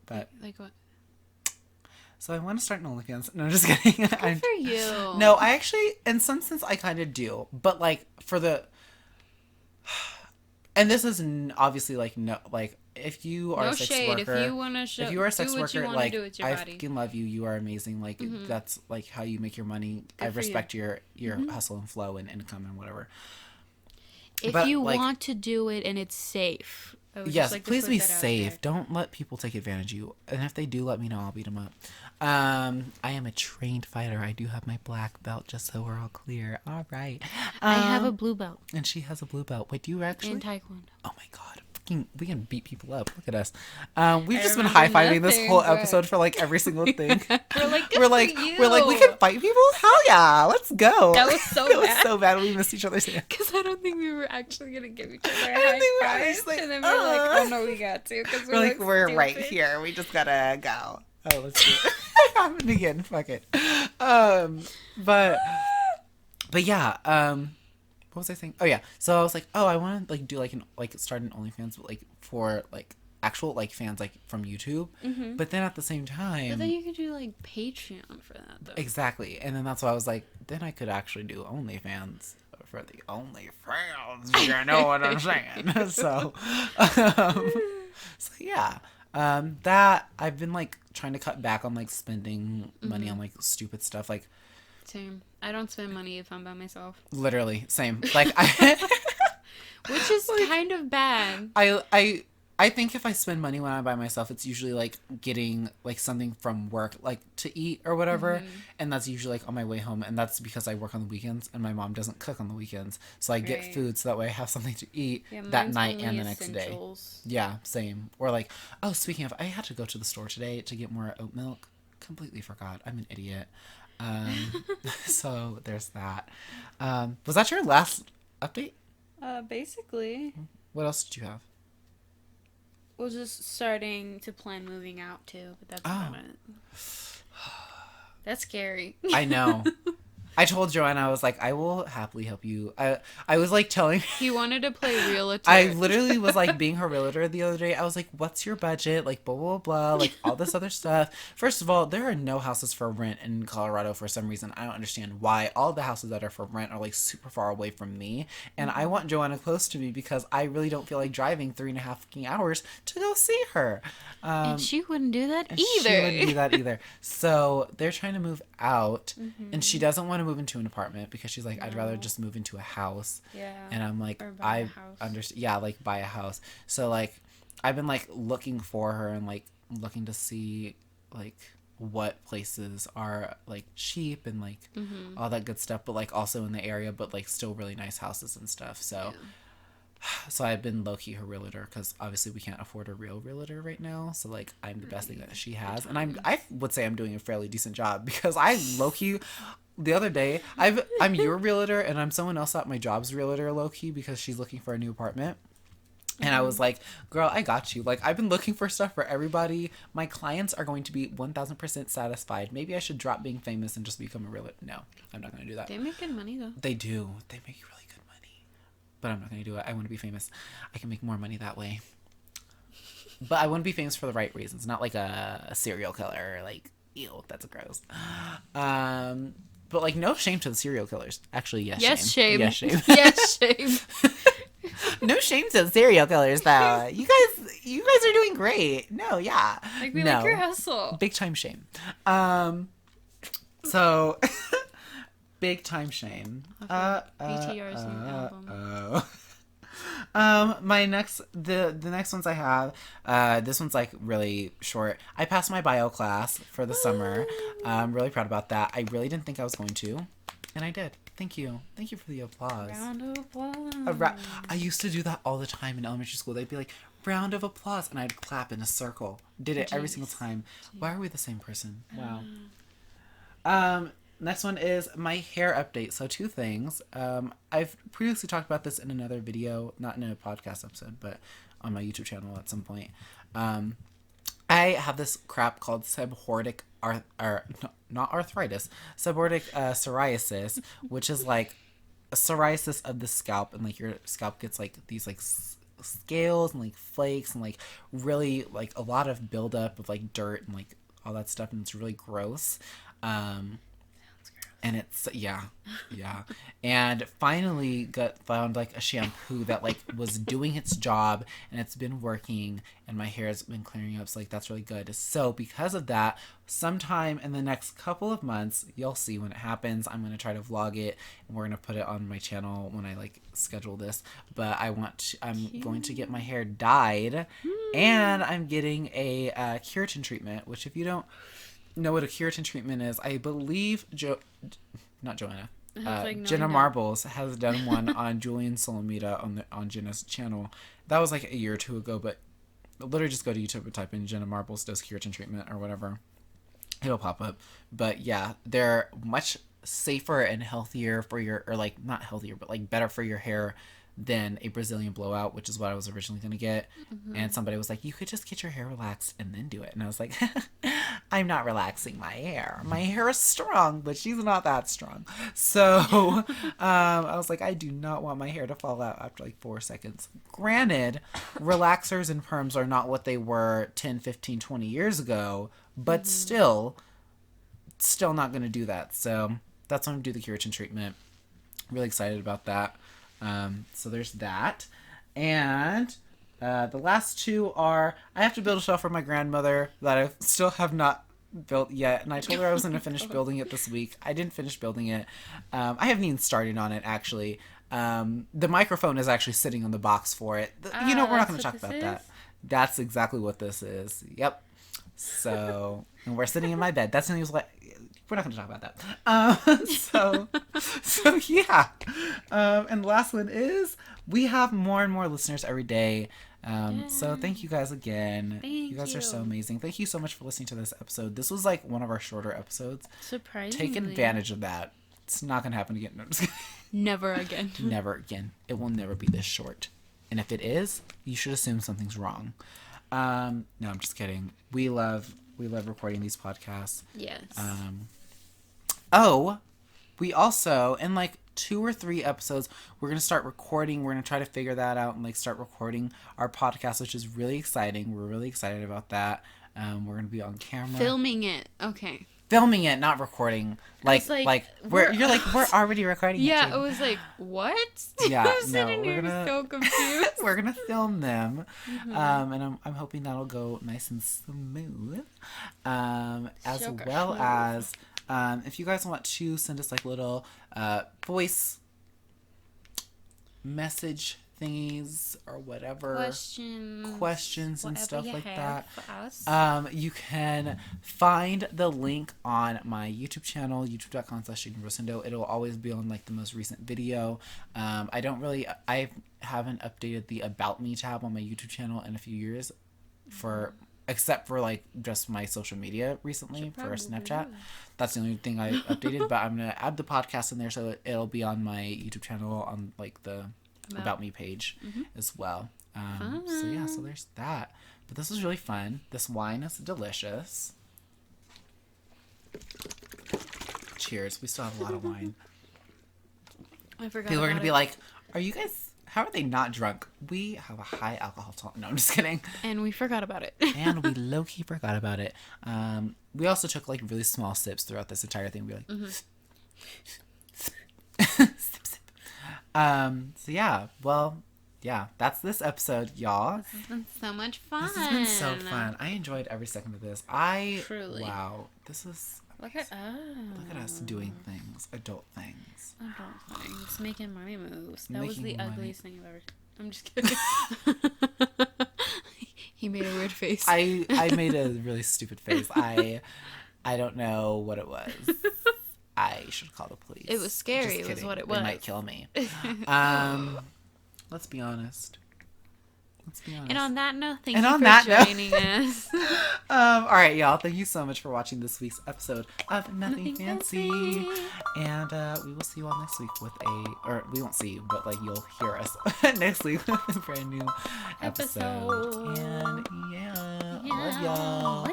But like what? So I want to start an OnlyFans. No, I'm just kidding. Good for you. No, I actually, in some sense, I kind of do. But like for the, and this is obviously like no, like if you are a sex worker, if you want to if you are a sex worker, like I fucking love you. You are amazing. Like that's like how you make your money. I respect your hustle and flow and income and whatever. If you want to do it and it's safe. Yes, please be safe. Don't let people take advantage of you. And if they do, let me know. I'll beat them up. I am a trained fighter. I do have my black belt, just so we're all clear. All right. I have a blue belt. And she has a blue belt. Wait, do you actually? In Taekwondo. Oh my god. We can beat people up. Look at us. We've just been high-fiving this whole episode for like every single thing. we're like we can fight people. Hell yeah, let's go. That was so it bad. was so bad. We missed each other's hands. Because I don't think we were actually gonna give each other a high five. Like, and then we're like, oh no, we got to. Because we're right here. We just gotta go. Oh, let's do it. Happened again. Fuck it. But yeah. What was I saying? Oh yeah. So I was like, oh, I want to like do start an OnlyFans, but like for like actual like fans like from YouTube. Mm-hmm. But then at the same time, but then you could do like Patreon for that though. Exactly. And then that's why I was like, then I could actually do OnlyFans for the OnlyFans. You know what I'm saying? So yeah. That I've been like trying to cut back on like spending money on like stupid stuff like. Same. I don't spend money if I'm by myself. Literally, same. Like which is like, kind of bad. I think if I spend money when I'm by myself, it's usually like getting like something from work like to eat or whatever, and that's usually like on my way home, and that's because I work on the weekends and my mom doesn't cook on the weekends, so I get food so that way I have something to eat that night and the next day. Yeah, same. Or like, oh, speaking of, I had to go to the store today to get more oat milk. Completely forgot. I'm an idiot. So there's that. Was that your last update? Basically. What else did you have? We're just starting to plan moving out too, but that's about it. That's scary. I know. I told Joanna, I was like, I will happily help you. I was like telling he wanted to play realtor. I literally was like being her realtor the other day. I was like, what's your budget? Like, blah, blah, blah, like all this other stuff. First of all, there are no houses for rent in Colorado for some reason. I don't understand why. All the houses that are for rent are like super far away from me. And I want Joanna close to me because I really don't feel like driving 3.5 hours to go see her. And she wouldn't do that either. She wouldn't do that either. So they're trying to move out, and she doesn't want to move into an apartment because she's like, I'd rather just move into a house. Yeah. And I'm like, I understand. Yeah, like buy a house. So like, I've been like looking for her and like looking to see like what places are like cheap and like all that good stuff, but like also in the area, but like still really nice houses and stuff. So. Yeah. So I've been low-key her realtor because obviously we can't afford a real realtor right now. So like I'm the best thing that she has, and I would say I'm doing a fairly decent job because I low-key the other day I'm your realtor and I'm someone else at my job's realtor low-key because she's looking for a new apartment. And I was like, girl, I got you. Like, I've been looking for stuff for everybody. My clients are going to be 1,000% satisfied. Maybe I should drop being famous and just become a realtor. No, I'm not going to do that. They make good money, though. They do. They make really good money. But I'm not going to do it. I want to be famous. I can make more money that way. But I want to be famous for the right reasons. Not like a serial killer. Like, ew, that's gross. But, like, no shame to the serial killers. Actually, yes, shame. Yes, shame. Yes, shame. No shame to the serial killers, though. You guys are doing great. No, yeah. Like, we like your hustle. Big time shame. So, big time shame. Okay. BTR's new album. The next ones I have, this one's like really short. I passed my bio class for the summer. I'm really proud about that. I really didn't think I was going to, and I did. Thank you for the applause. Round of applause. I used to do that all the time in elementary school. They'd be like, round of applause, and I'd clap in a circle. Did it every single time. Why are we the same person? Wow. Next one is my hair update. So 2 things. I've previously talked about this in another video, not in a podcast episode, but on my YouTube channel at some point. I have this crap called seborrheic not arthritis, seborrheic psoriasis, which is like a psoriasis of the scalp, and like your scalp gets like these like scales and like flakes and like really like a lot of buildup of like dirt and like all that stuff, and it's really gross. And And it's, yeah. And finally found like a shampoo that like was doing its job and it's been working and my hair has been clearing up. So like, that's really good. So because of that, sometime in the next couple of months, you'll see when it happens. I'm going to try to vlog it and we're going to put it on my channel when I like schedule this. But I'm going to get my hair dyed and I'm getting a keratin treatment, which if you don't know what a keratin treatment is, I believe Jenna Marbles has done one on Julian Solomita on Jenna's channel. That was like a year or two ago, but literally just go to YouTube and type in Jenna Marbles does keratin treatment or whatever. It'll pop up. But yeah, they're much safer and healthier for your, or like not healthier, but like better for your hair than a Brazilian blowout, which is what I was originally going to get. And somebody was like, you could just get your hair relaxed and then do it. And I was like, I'm not relaxing my hair. My hair is strong, but she's not that strong. So I was like, I do not want my hair to fall out after like 4 seconds. Granted, relaxers and perms are not what they were 10, 15, 20 years ago, but still not going to do that. So that's when I'm going to do the keratin treatment. Really excited about that. So there's that. And the last two are, I have to build a shelf for my grandmother that I still have not built yet. And I told her I was going to finish building it this week. I didn't finish building it. I haven't even started on it, actually. The microphone is actually sitting on the box for it. We're not going to talk about that. That's exactly what this is. Yep. So, and we're sitting in my bed. That's when he was like, we're not going to talk about that. So yeah. And the last one is, we have more and more listeners every day. So thank you guys again. You guys are so amazing. Thank you so much for listening to this episode. This was like one of our shorter episodes. Surprisingly. Take advantage of that. It's not going to happen again. No, I'm just kidding. Never again. Never again. It will never be this short. And if it is, you should assume something's wrong. No, I'm just kidding. We love recording these podcasts. Yes. We also, in like 2 or 3 episodes, we're going to start recording. We're going to try to figure that out and like start recording our podcast, which is really exciting. We're really excited about that. We're going to be on camera. Filming it. Okay. Filming it, not recording. Like we're already recording. Yeah, it I was like, what? Yeah, I was sitting here so confused. We're gonna film them, and I'm hoping that'll go nice and smooth. As well as if you guys want to send us like little voice message thingies or whatever, questions and stuff like that, you can find the link on my YouTube channel, youtube.com/JadenRosendo. It'll always be on like the most recent video. I haven't updated the About Me tab on my YouTube channel in a few years, except for like just my social media recently for Snapchat. That's the only thing I updated, but I'm gonna add the podcast in there so it'll be on my YouTube channel on like the About Me page as well. So there's that. But this was really fun. This wine is delicious. Cheers. We still have a lot of wine. I forgot. People are gonna be like, "Are you guys? How are they not drunk?" We have a high alcohol tolerance. No, I'm just kidding. And we forgot about it. And we low key forgot about it. We also took like really small sips throughout this entire thing. We were like, sip, sip. So yeah, well, yeah, that's this episode, y'all. This has been so much fun. This has been so fun. I enjoyed every second of this. Truly. Wow, this is. Look at us doing things, adult things. Adult things, making money moves. That was the ugliest thing I've ever. I'm just kidding. He made a weird face. I made a really stupid face. I don't know what it was. I should call the police. It was scary. It was what it was. They might kill me. Let's be honest. And on that note, thank you for joining us. All right, y'all. Thank you so much for watching this week's episode of Nothing Fancy. And we will see you all next week with we won't see you, but like you'll hear us next week with a brand new episode. And yeah, love y'all.